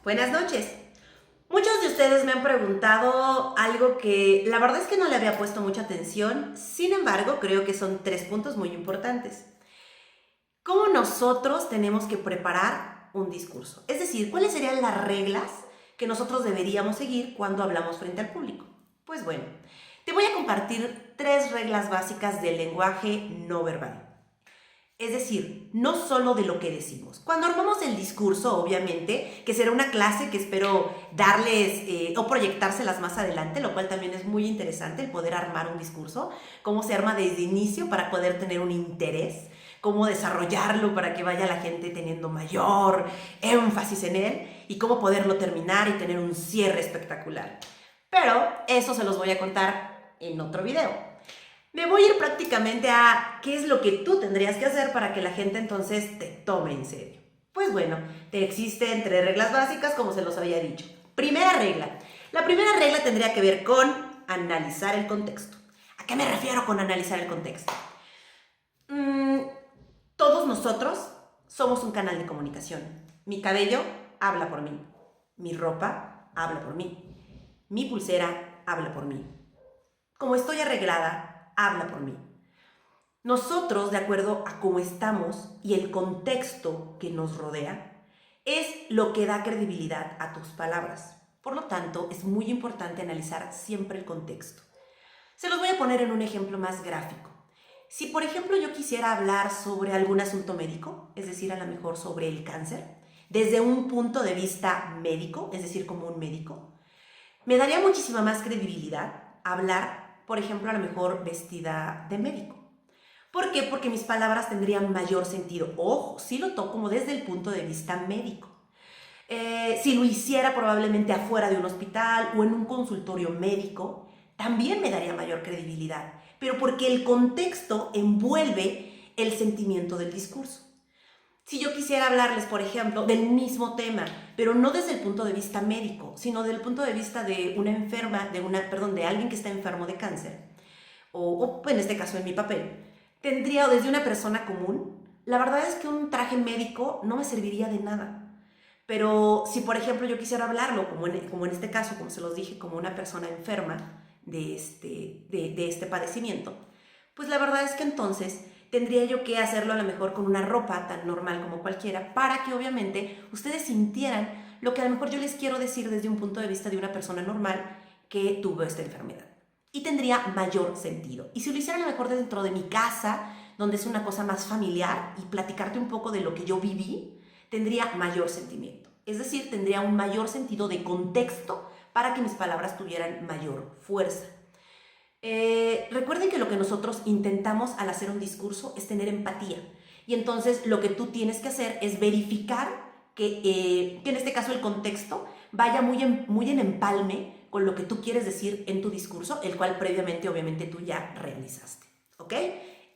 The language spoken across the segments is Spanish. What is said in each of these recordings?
Buenas noches. Muchos de ustedes me han preguntado algo que la verdad es que no le había puesto mucha atención, sin embargo creo que son 3 puntos muy importantes. ¿Cómo nosotros tenemos que preparar un discurso? Es decir, ¿cuáles serían las reglas que nosotros deberíamos seguir cuando hablamos frente al público? Pues bueno, te voy a compartir 3 reglas básicas del lenguaje no verbal. Es decir, no solo de lo que decimos. Cuando armamos el discurso, obviamente, que será una clase que espero darles o proyectárselas más adelante, lo cual también es muy interesante, el poder armar un discurso, cómo se arma desde inicio para poder tener un interés, cómo desarrollarlo para que vaya la gente teniendo mayor énfasis en él y cómo poderlo terminar y tener un cierre espectacular. Pero eso se los voy a contar en otro video. Me voy a ir prácticamente a qué es lo que tú tendrías que hacer para que la gente entonces te tome en serio. Pues bueno, te existen 3 reglas básicas como se los había dicho. Primera regla. La primera regla tendría que ver con analizar el contexto. ¿A qué me refiero con analizar el contexto? Todos nosotros somos un canal de comunicación. Mi cabello habla por mí. Mi ropa habla por mí. Mi pulsera habla por mí. Como estoy arreglada, habla por mí. Nosotros, de acuerdo a cómo estamos y el contexto que nos rodea, es lo que da credibilidad a tus palabras. Por lo tanto, es muy importante analizar siempre el contexto. Se los voy a poner en un ejemplo más gráfico. Si, por ejemplo, yo quisiera hablar sobre algún asunto médico, es decir, a lo mejor sobre el cáncer, desde un punto de vista médico, es decir, como un médico, me daría muchísima más credibilidad hablar, por ejemplo, a lo mejor vestida de médico. ¿Por qué? Porque mis palabras tendrían mayor sentido. Ojo, sí lo toco como desde el punto de vista médico. Si lo hiciera probablemente afuera de un hospital o en un consultorio médico, también me daría mayor credibilidad. Pero porque el contexto envuelve el sentimiento del discurso. Si yo quisiera hablarles, por ejemplo, del mismo tema, pero no desde el punto de vista médico, sino desde el punto de vista de una enferma, de alguien que está enfermo de cáncer, o en este caso en mi papel, tendría, o desde una persona común, la verdad es que un traje médico no me serviría de nada. Pero si, por ejemplo, yo quisiera hablarlo, como en este caso, como se los dije, como una persona enferma de este padecimiento, pues la verdad es que entonces tendría yo que hacerlo a lo mejor con una ropa tan normal como cualquiera, para que obviamente ustedes sintieran lo que a lo mejor yo les quiero decir desde un punto de vista de una persona normal que tuvo esta enfermedad. Y tendría mayor sentido. Y si lo hiciera a lo mejor dentro de mi casa, donde es una cosa más familiar, y platicarte un poco de lo que yo viví, tendría mayor sentimiento. Es decir, tendría un mayor sentido de contexto para que mis palabras tuvieran mayor fuerza. Recuerden que lo que nosotros intentamos al hacer un discurso es tener empatía. Y entonces lo que tú tienes que hacer es verificar que en este caso el contexto vaya muy en empalme con lo que tú quieres decir en tu discurso, el cual previamente obviamente tú ya realizaste. ¿Ok?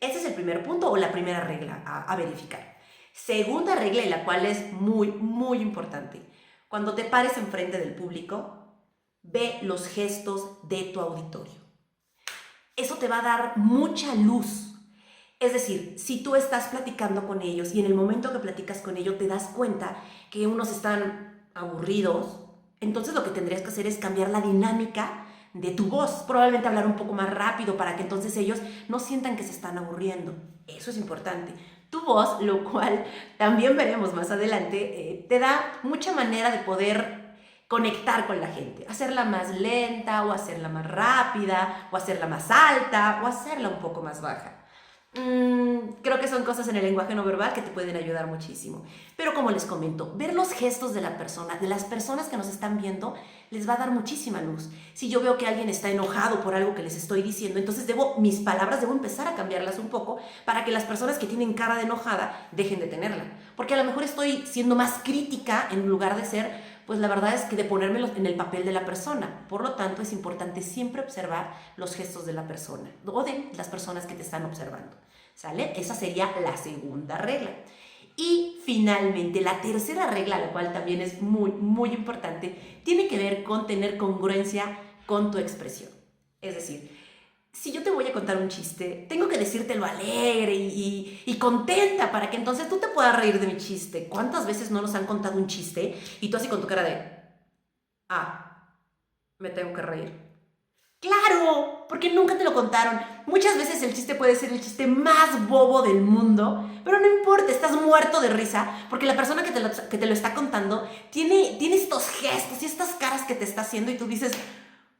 Ese es el primer punto o la primera regla a verificar. Segunda regla, y la cual es muy, muy importante. Cuando te pares enfrente del público, ve los gestos de tu auditorio. Eso te va a dar mucha luz. Es decir, si tú estás platicando con ellos y en el momento que platicas con ellos te das cuenta que unos están aburridos, entonces lo que tendrías que hacer es cambiar la dinámica de tu voz, probablemente hablar un poco más rápido para que entonces ellos no sientan que se están aburriendo. Eso es importante. Tu voz, lo cual también veremos más adelante, te da mucha manera de poder conectar con la gente, hacerla más lenta o hacerla más rápida o hacerla más alta o hacerla un poco más baja. Creo que son cosas en el lenguaje no verbal que te pueden ayudar muchísimo. Pero como les comento, ver los gestos de la persona, de las personas que nos están viendo, les va a dar muchísima luz. Si yo veo que alguien está enojado por algo que les estoy diciendo, entonces mis palabras debo empezar a cambiarlas un poco para que las personas que tienen cara de enojada dejen de tenerla. Porque a lo mejor estoy siendo más crítica en lugar de ser, pues la verdad es que de ponerme en el papel de la persona. Por lo tanto, es importante siempre observar los gestos de la persona o de las personas que te están observando. ¿Sale? Esa sería la segunda regla. Y finalmente, la tercera regla, la cual también es muy, muy importante, tiene que ver con tener congruencia con tu expresión. Es decir, Si yo te voy a contar un chiste, tengo que decírtelo alegre y contenta para que entonces tú te puedas reír de mi chiste. ¿Cuántas veces no nos han contado un chiste y tú así con tu cara de, me tengo que reír? ¡Claro! Porque nunca te lo contaron. Muchas veces el chiste puede ser el chiste más bobo del mundo, pero no importa, estás muerto de risa porque la persona que te lo está contando tiene estos gestos y estas caras que te está haciendo y tú dices,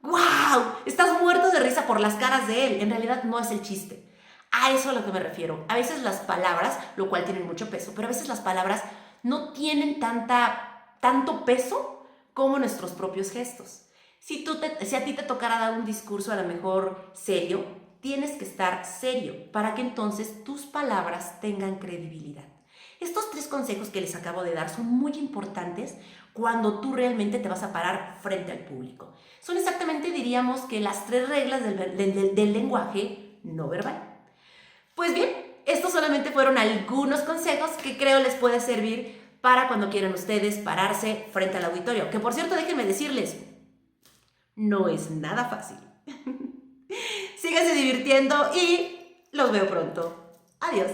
¡wow! Estás muerto de risa por las caras de él. En realidad no es el chiste. A eso es a lo que me refiero. A veces las palabras, lo cual tienen mucho peso, pero a veces las palabras no tienen tanto peso como nuestros propios gestos. Si a ti te tocara dar un discurso a lo mejor serio, tienes que estar serio para que entonces tus palabras tengan credibilidad. Estos 3 consejos que les acabo de dar son muy importantes cuando tú realmente te vas a parar frente al público. Son exactamente, diríamos, que las 3 reglas del lenguaje no verbal. Pues bien, estos solamente fueron algunos consejos que creo les puede servir para cuando quieran ustedes pararse frente al auditorio. Que por cierto, déjenme decirles, no es nada fácil. Síganse divirtiendo y los veo pronto. Adiós.